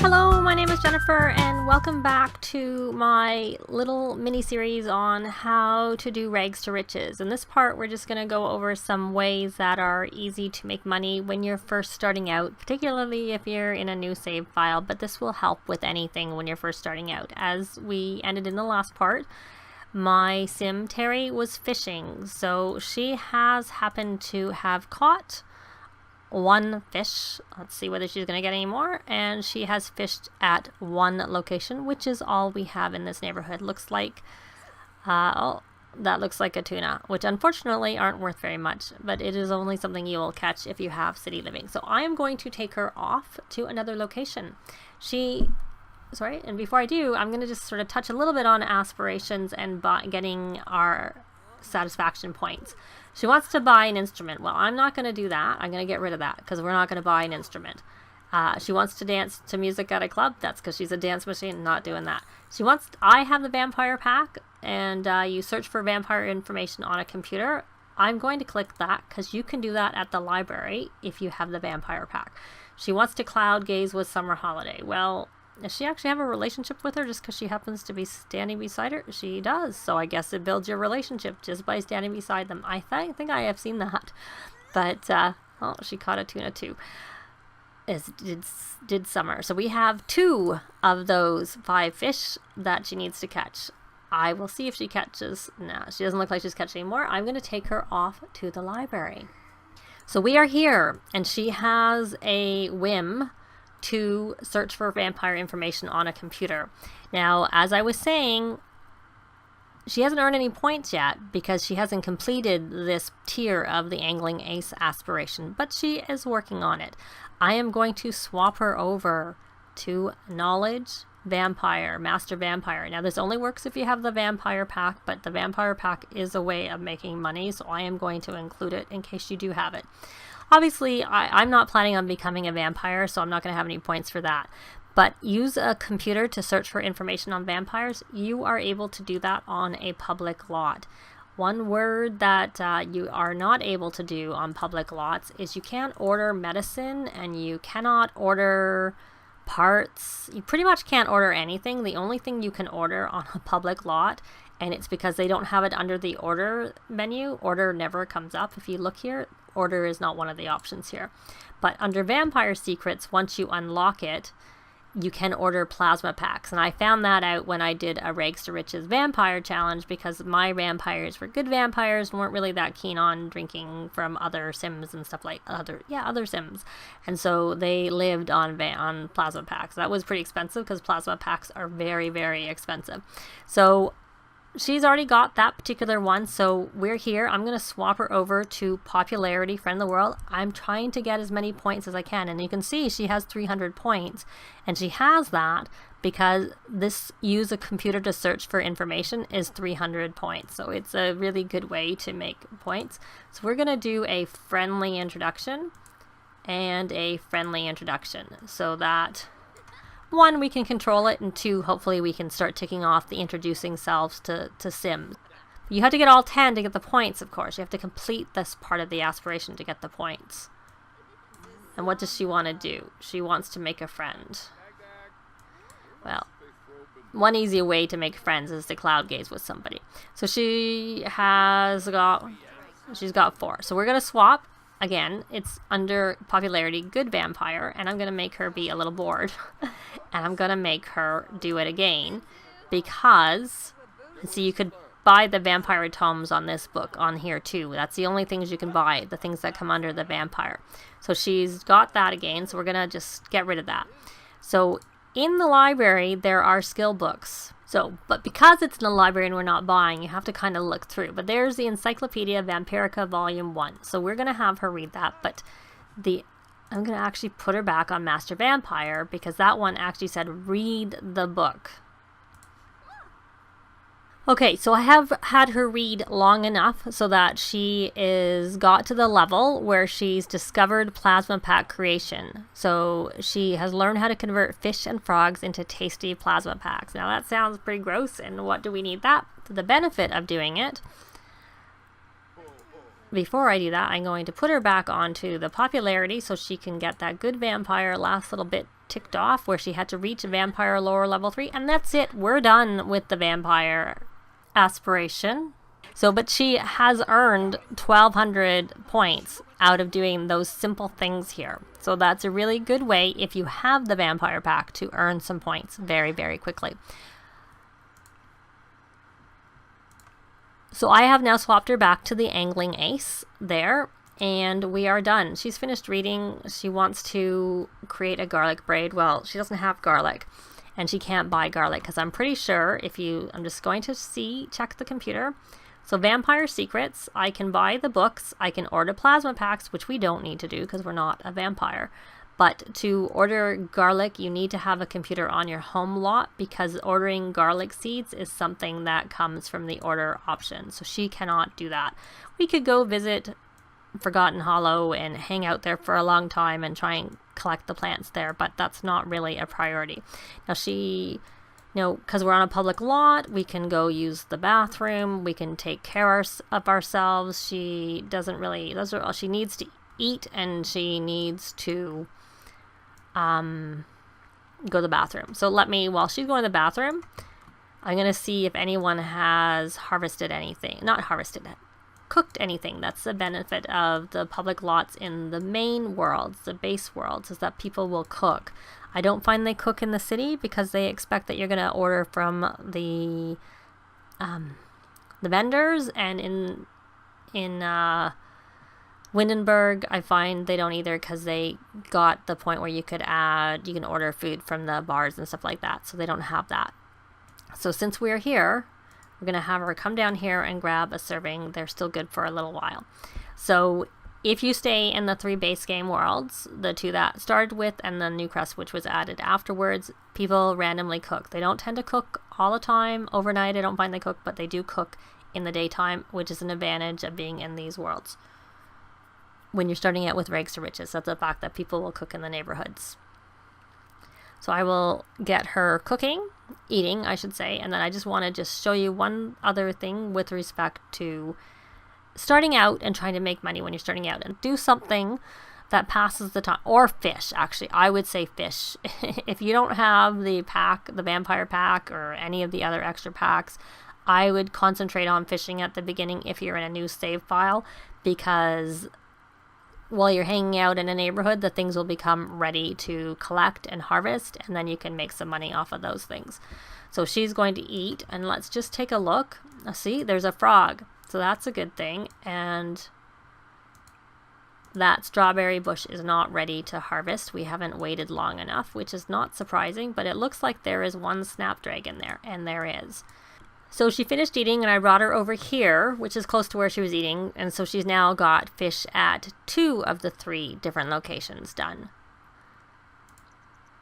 Hello, my name is Jennifer and welcome back to my little mini-series on how to do rags to riches. In this part, we're just going to go over some ways that are easy to make money when you're first starting out, particularly if you're in a new save file, but this will help with anything when you're first starting out. As we ended in the last part, my sim Terry was fishing, so she has happened to have caught one fish. Let's see whether she's going to get any more. And she has fished at one location, which is all we have in this neighborhood. Looks like, that looks like a tuna, which unfortunately aren't worth very much, but it is only something you will catch if you have city living. So I am going to take her off to another location. And before I do, I'm going to just sort of touch a little bit on aspirations and getting our satisfaction points. She wants to buy an instrument. Well, I'm not going to do that. I'm going to get rid of that because we're not going to buy an instrument. She wants to dance to music at a club. That's because she's a dance machine. Not doing that. I have the vampire pack, and you search for vampire information on a computer. I'm going to click that because you can do that at the library if you have the vampire pack. She wants to cloud gaze with Summer Holiday. Well, does she actually have a relationship with her just because she happens to be standing beside her? She does. So I guess it builds your relationship just by standing beside them. I think I have seen that. But, oh, she caught a tuna too. Did Summer. So we have 2 of those 5 fish that she needs to catch. I will see if she catches. No, she doesn't look like she's catching any more. I'm going to take her off to the library. So we are here, and she has a whim to search for vampire information on a computer. Now, as I was saying, she hasn't earned any points yet because she hasn't completed this tier of the Angling Ace aspiration, but she is working on it. I am going to swap her over to Knowledge Vampire, Master Vampire. Now, this only works if you have the vampire pack, but the vampire pack is a way of making money, so I am going to include it in case you do have it. Obviously, I'm not planning on becoming a vampire, so I'm not going to have any points for that. But use a computer to search for information on vampires. You are able to do that on a public lot. One word that you are not able to do on public lots is you can't order medicine and you cannot order parts. You pretty much can't order anything. The only thing you can order on a public lot, and it's because they don't have it under the order menu. Order never comes up. If you look here, order is not one of the options here. But under Vampire Secrets, once you unlock it, you can order plasma packs. And I found that out when I did a Rags to Riches vampire challenge because my vampires were good vampires and weren't really that keen on drinking from other sims and stuff like other sims. And so they lived on plasma packs. That was pretty expensive because plasma packs are very, very expensive. So she's already got that particular one, so we're here. I'm going to swap her over to Popularity Friend of the World. I'm trying to get as many points as I can, and you can see she has 300 points, and she has that because this use a computer to search for information is 300 points, so it's a really good way to make points. So we're going to do a friendly introduction and a friendly introduction so that 1, we can control it, and 2, hopefully we can start ticking off the introducing selves to Sims. You have to get all 10 to get the points, of course. You have to complete this part of the aspiration to get the points. And what does she want to do? She wants to make a friend. Well, one easy way to make friends is to cloud gaze with somebody. So she's got 4. So we're going to swap. Again, it's under Popularity, Good Vampire, and I'm going to make her be a little bored. And I'm going to make her do it again because, see, you could buy the vampire tomes on this book on here too. That's the only things you can buy, the things that come under the vampire. So she's got that again, so we're going to just get rid of that. So in the library, there are skill books. But because it's in the library and we're not buying, you have to kind of look through. But there's the Encyclopedia Vampirica Volume 1. So we're going to have her read that. But I'm going to actually put her back on Master Vampire because that one actually said read the book. Okay, so I have had her read long enough so that she got to the level where she's discovered plasma pack creation. So she has learned how to convert fish and frogs into tasty plasma packs. Now that sounds pretty gross, and what do we need that? For the benefit of doing it, before I do that, I'm going to put her back onto the popularity so she can get that good vampire last little bit ticked off where she had to reach vampire lore level 3, and that's it. We're done with the vampire aspiration. So, but she has earned 1,200 points out of doing those simple things here. So that's a really good way, if you have the vampire pack, to earn some points very, very quickly. So I have now swapped her back to the angling ace there, and we are done. She's finished reading. She wants to create a garlic braid. Well, she doesn't have garlic, and she can't buy garlic, because I'm pretty sure I'm just going to check the computer. So vampire secrets, I can buy the books, I can order plasma packs, which we don't need to do because we're not a vampire. But to order garlic, you need to have a computer on your home lot, because ordering garlic seeds is something that comes from the order option. So she cannot do that. We could go visit Forgotten Hollow and hang out there for a long time and try and collect the plants there, but that's not really a priority. Now because we're on a public lot, we can go use the bathroom, we can take care of ourselves. She doesn't really, she needs to eat, and she needs to go to the bathroom. So while she's going to the bathroom, I'm going to see if anyone has harvested anything. Not harvested, cooked anything. That's the benefit of the public lots in the main worlds, the base worlds, is that people will cook. I don't find they cook in the city because they expect that you're going to order from the vendors, and in Windenburg, I find they don't either, because they got the point where you can order food from the bars and stuff like that, so they don't have that. So since we're here, we're going to have her come down here and grab a serving. They're still good for a little while. So if you stay in the 3 base game worlds, the 2 that started with and the New Crest, which was added afterwards, people randomly cook. They don't tend to cook all the time. Overnight, I don't find they cook, but they do cook in the daytime, which is an advantage of being in these worlds. When you're starting out with rags to riches, that's the fact that people will cook in the neighborhoods. So I will get her eating, I should say, and then I just want to show you one other thing with respect to starting out and trying to make money when you're starting out, and do something that passes the time. Or fish, actually. I would say fish. If you don't have the vampire pack, or any of the other extra packs, I would concentrate on fishing at the beginning if you're in a new save file, because while you're hanging out in a neighborhood, the things will become ready to collect and harvest, and then you can make some money off of those things. So she's going to eat, and let's just take a look. See, there's a frog. So that's a good thing, and that strawberry bush is not ready to harvest. We haven't waited long enough, which is not surprising, but it looks like there is one snapdragon there, and there is. So she finished eating, and I brought her over here, which is close to where she was eating, and so she's now got fish at 2 of the 3 different locations done.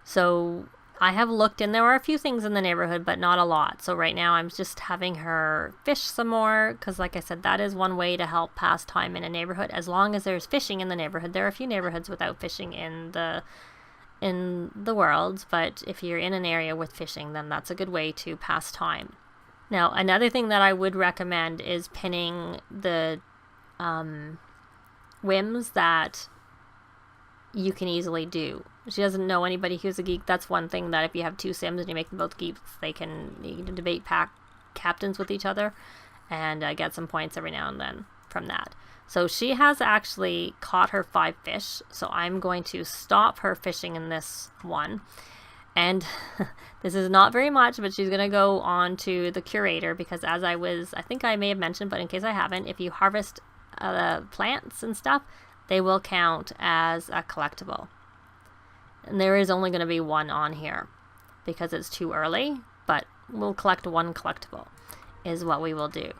So I have looked, and there are a few things in the neighborhood, but not a lot. So right now I'm just having her fish some more, because like I said, that is one way to help pass time in a neighborhood. As long as there's fishing in the neighborhood. There are a few neighborhoods without fishing in the world, but if you're in an area with fishing, then that's a good way to pass time. Now, another thing that I would recommend is pinning the whims that you can easily do. She doesn't know anybody who's a geek. That's one thing, that if you have 2 Sims and you make them both geeks, you can debate pack captains with each other and get some points every now and then from that. So she has actually caught her 5 fish, so I'm going to stop her fishing in this one. And this is not very much, but she's going to go on to the curator, because as I think I may have mentioned, but in case I haven't, if you harvest plants and stuff, they will count as a collectible. And there is only going to be 1 on here because it's too early, but we'll collect 1 collectible is what we will do.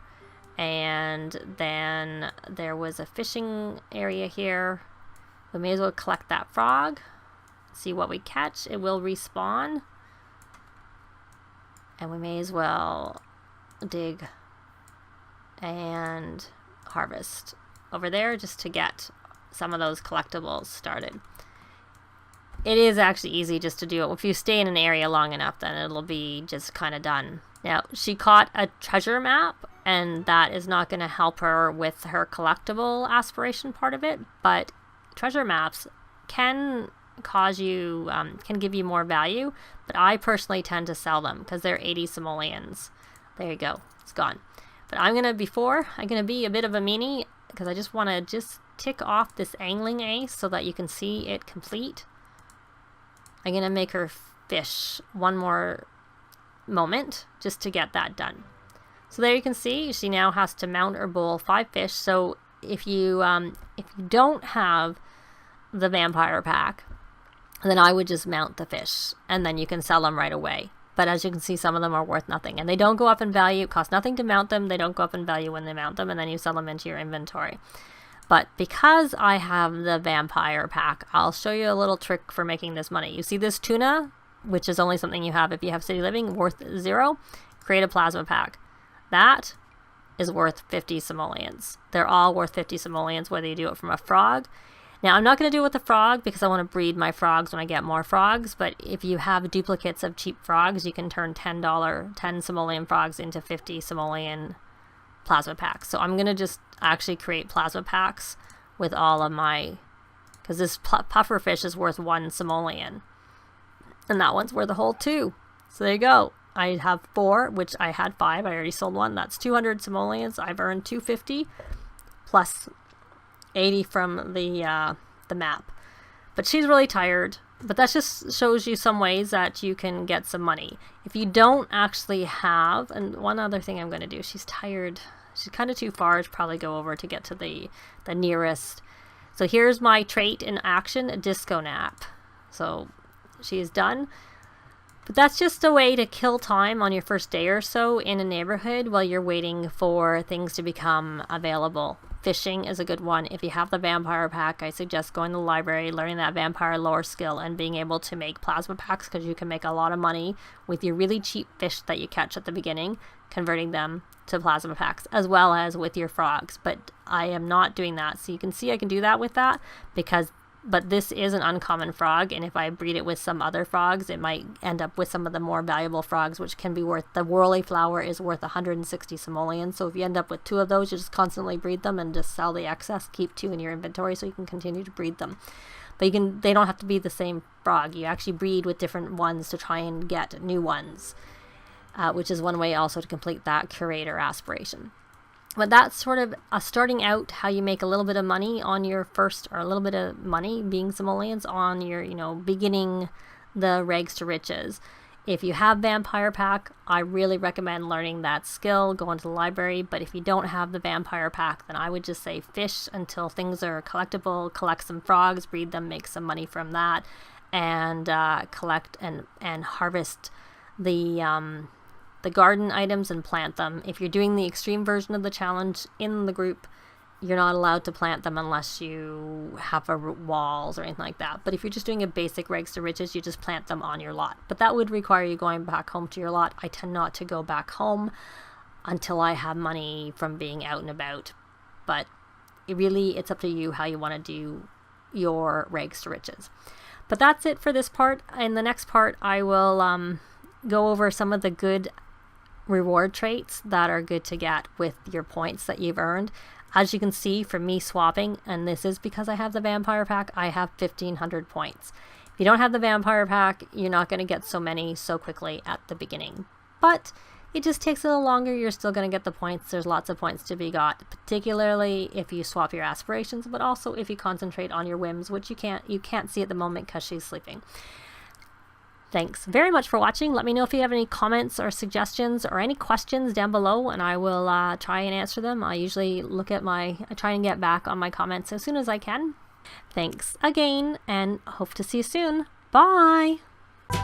And then there was a fishing area here. We may as well collect that frog, see what we catch. It will respawn, and we may as well dig and harvest over there just to get some of those collectibles started. It is actually easy just to do it. If you stay in an area long enough, then it'll be just kind of done. Now, she caught a treasure map, and that is not going to help her with her collectible aspiration part of it, but treasure maps can cause you, can give you more value, but I personally tend to sell them because they're 80 simoleons. There you go, it's gone. But I'm gonna be a bit of a meanie because I just want to tick off this angling ace so that you can see it complete. I'm gonna make her fish one more moment just to get that done. So there you can see she now has to mount or bowl 5 fish. So if you don't have the vampire pack, then I would just mount the fish and then you can sell them right away. But as you can see, some of them are worth nothing and they don't go up in value. It costs nothing to mount them. They don't go up in value when they mount them, and then you sell them into your inventory. But because I have the vampire pack, I'll show you a little trick for making this money. You see this tuna, which is only something you have if you have city living, worth 0. Create a plasma pack. That is worth 50 simoleons. They're all worth 50 simoleons, whether you do it from a frog. Now, I'm not going to do it with the frog because I want to breed my frogs when I get more frogs, but if you have duplicates of cheap frogs, you can turn $10 simoleon frogs into 50 simoleon plasma packs. So I'm going to just actually create plasma packs with all of my, because this puffer fish is worth 1 simoleon, and that one's worth a whole 2. So there you go. I have 4, which I had 5. I already sold 1. That's 200 simoleons. I've earned 250 plus 80 from the map. But she's really tired. But that just shows you some ways that you can get some money. If you don't actually have, and one other thing I'm going to do, she's tired. She's kind of too far to probably go over to get to the nearest. So here's my trait in action, a disco nap. So she is done. But that's just a way to kill time on your first day or so in a neighborhood while you're waiting for things to become available. Fishing is a good one. If you have the vampire pack, I suggest going to the library, learning that vampire lore skill, and being able to make plasma packs, because you can make a lot of money with your really cheap fish that you catch at the beginning, converting them to plasma packs, as well as with your frogs. But I am not doing that. So you can see I can do that with that, but this is an uncommon frog, and if I breed it with some other frogs, it might end up with some of the more valuable frogs, which can be worth, the whirly flower is worth 160 simoleons. So if you end up with 2 of those, you just constantly breed them and just sell the excess, keep 2 in your inventory so you can continue to breed them. But they don't have to be the same frog. You actually breed with different ones to try and get new ones, which is one way also to complete that curator aspiration. But that's sort of starting out how you make a little bit of money on your first, or a little bit of money being simoleons on your, beginning the rags to riches. If you have vampire pack, I really recommend learning that skill, going to the library. But if you don't have the vampire pack, then I would just say fish until things are collectible, collect some frogs, breed them, make some money from that, and collect and harvest the garden items and plant them. If you're doing the extreme version of the challenge in the group, you're not allowed to plant them unless you have walls or anything like that. But if you're just doing a basic rags to riches, you just plant them on your lot. But that would require you going back home to your lot. I tend not to go back home until I have money from being out and about. But it's up to you how you want to do your rags to riches. But that's it for this part. In the next part, I will go over some of the good reward traits that are good to get with your points that you've earned. As you can see from me swapping, and this is because I have the vampire pack, I have 1,500 points. If you don't have the vampire pack, you're not going to get so many so quickly at the beginning. But it just takes a little longer. You're still going to get the points. There's lots of points to be got, particularly if you swap your aspirations, but also if you concentrate on your whims, which you can't see at the moment because she's sleeping. Thanks very much for watching. Let me know if you have any comments or suggestions or any questions down below, and I will try and answer them. I usually I try and get back on my comments as soon as I can. Thanks again, and hope to see you soon. Bye! If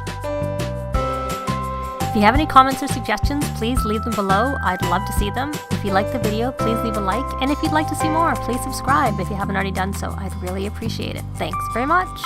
you have any comments or suggestions, please leave them below. I'd love to see them. If you like the video, please leave a like, and if you'd like to see more, please subscribe if you haven't already done so. I'd really appreciate it. Thanks very much!